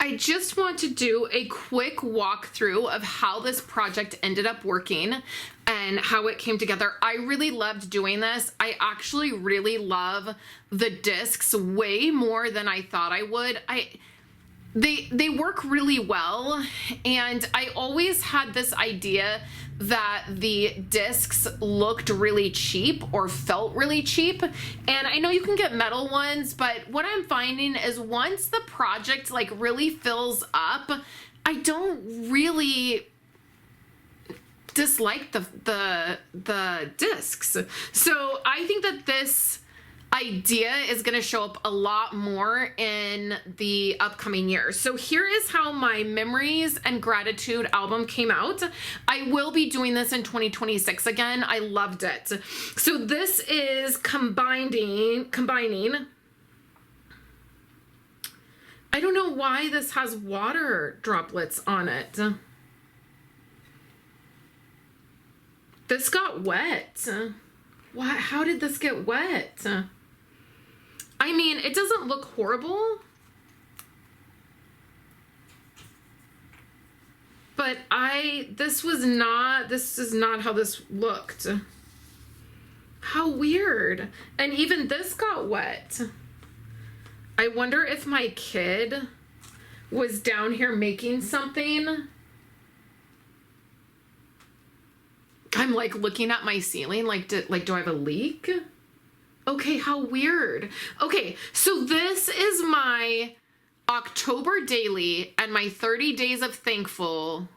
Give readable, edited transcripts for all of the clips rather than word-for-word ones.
I just want to do a quick walkthrough of how this project ended up working and how it came together. I really loved doing this. I actually really love the discs way more than I thought I would. They work really well, and I always had this idea that the discs looked really cheap or felt really cheap. And I know you can get metal ones, but what I'm finding is once the project like really fills up, I don't really dislike the discs. So I think that this idea is going to show up a lot more in the upcoming years. So here is how my Memories and Gratitude album came out. I will be doing this in 2026 again. I loved it. So this is combining. I don't know why this has water droplets on it. This got wet. What? How did this get wet? I mean, it doesn't look horrible, but this is not how this looked. How weird. And even this got wet. I wonder if my kid was down here making something. I'm like looking at my ceiling, do I have a leak? Okay, how weird. Okay, so this is my October daily and my 30 Days of Thankful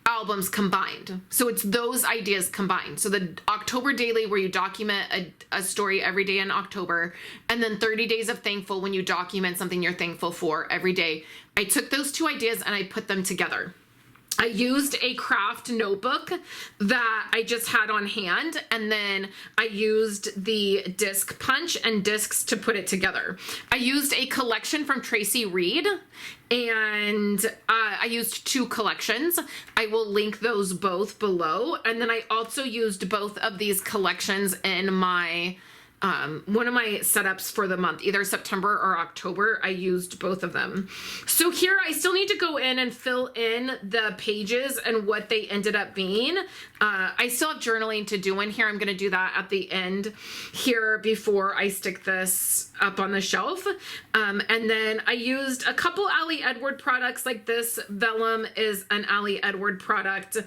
albums combined. So it's those ideas combined. So the October daily where you document a story every day in October, and then 30 Days of Thankful when you document something you're thankful for every day. I took those two ideas and I put them together. I used a craft notebook that I just had on hand, and then I used the disc punch and discs to put it together. I used a collection from Tracy Reed, and I used two collections. I will link those both below. And then I also used both of these collections in my one of my setups for the month, either September or October. I used both of them. So here I still need to go in and fill in the pages and what they ended up being. I still have journaling to do in here. I'm going to do that at the end here before I stick this up on the shelf. And then I used a couple Ali Edward products, like this vellum is an Ali Edward product.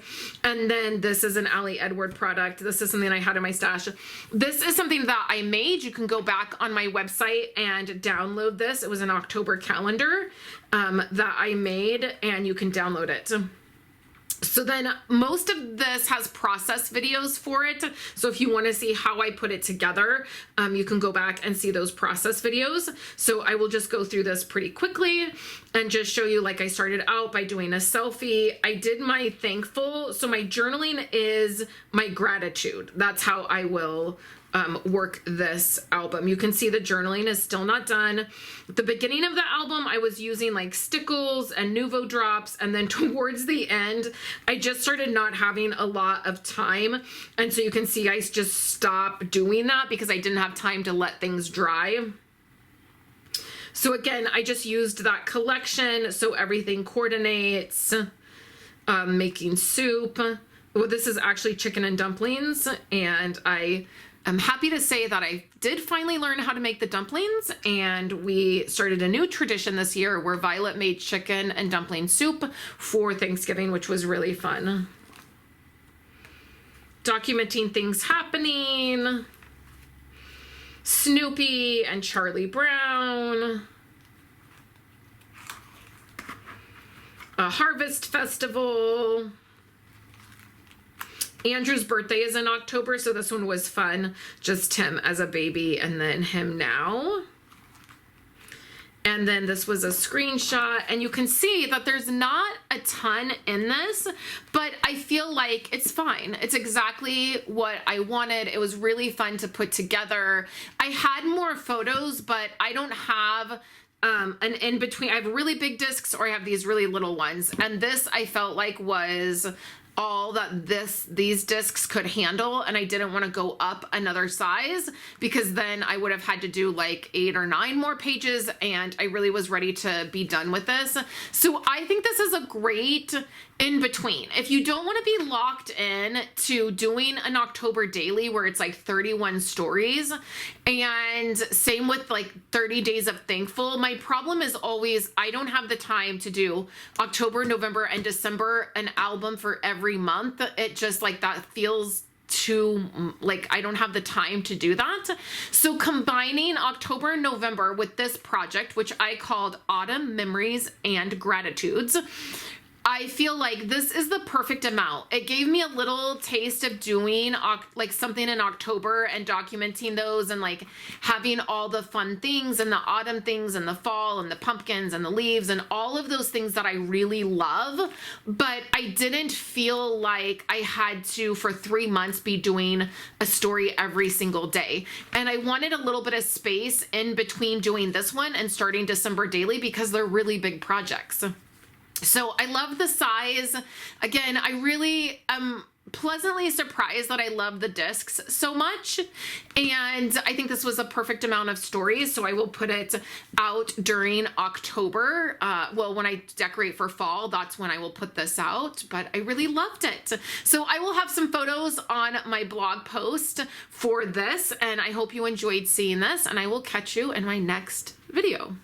And then this is an Ali Edward product. This is something I had in my stash. This is something that I made. You can go back on my website and download this. It was an October calendar that I made, and you can download it. So then most of this has process videos for it. So if you want to see how I put it together, you can go back and see those process videos. So I will just go through this pretty quickly and just show you, like I started out by doing a selfie. I did my thankful. So my journaling is my gratitude. That's how I will work this album. You can see the journaling is still not done. At the beginning of the album, I was using like stickles and Nuvo drops, and then towards the end, I just started not having a lot of time. And so you can see I just stopped doing that because I didn't have time to let things dry. So again, I just used that collection so everything coordinates. Making soup. Well, this is actually chicken and dumplings, and I'm happy to say that I did finally learn how to make the dumplings, and we started a new tradition this year where Violet made chicken and dumpling soup for Thanksgiving, which was really fun. Documenting things happening. Snoopy and Charlie Brown. A harvest festival. Andrew's birthday is in October, so this one was fun. Just him as a baby and then him now. And then this was a screenshot, and you can see that there's not a ton in this, but I feel like it's fine. It's exactly what I wanted. It was really fun to put together. I had more photos, but I don't have an in-between. I have really big discs or I have these really little ones. And this I felt like was all that these discs could handle, and I didn't want to go up another size because then I would have had to do like 8 or 9 more pages, and I really was ready to be done with this. So I think this is a great in between. If you don't want to be locked in to doing an October daily where it's like 31 stories, and same with like 30 days of thankful, my problem is always I don't have the time to do October, November, and December an album for every month. It just like that feels too, like I don't have the time to do that. So combining October and November with this project, which I called Autumn Memories and Gratitudes, I feel like this is the perfect amount. It gave me a little taste of doing like something in October and documenting those and like having all the fun things and the autumn things and the fall and the pumpkins and the leaves and all of those things that I really love. But I didn't feel like I had to, for 3 months, be doing a story every single day. And I wanted a little bit of space in between doing this one and starting December daily because they're really big projects. So I love the size. Again, I really am pleasantly surprised that I love the discs so much. And I think this was a perfect amount of stories. So I will put it out during October. Well, when I decorate for fall, that's when I will put this out. But I really loved it. So I will have some photos on my blog post for this. And I hope you enjoyed seeing this. And I will catch you in my next video.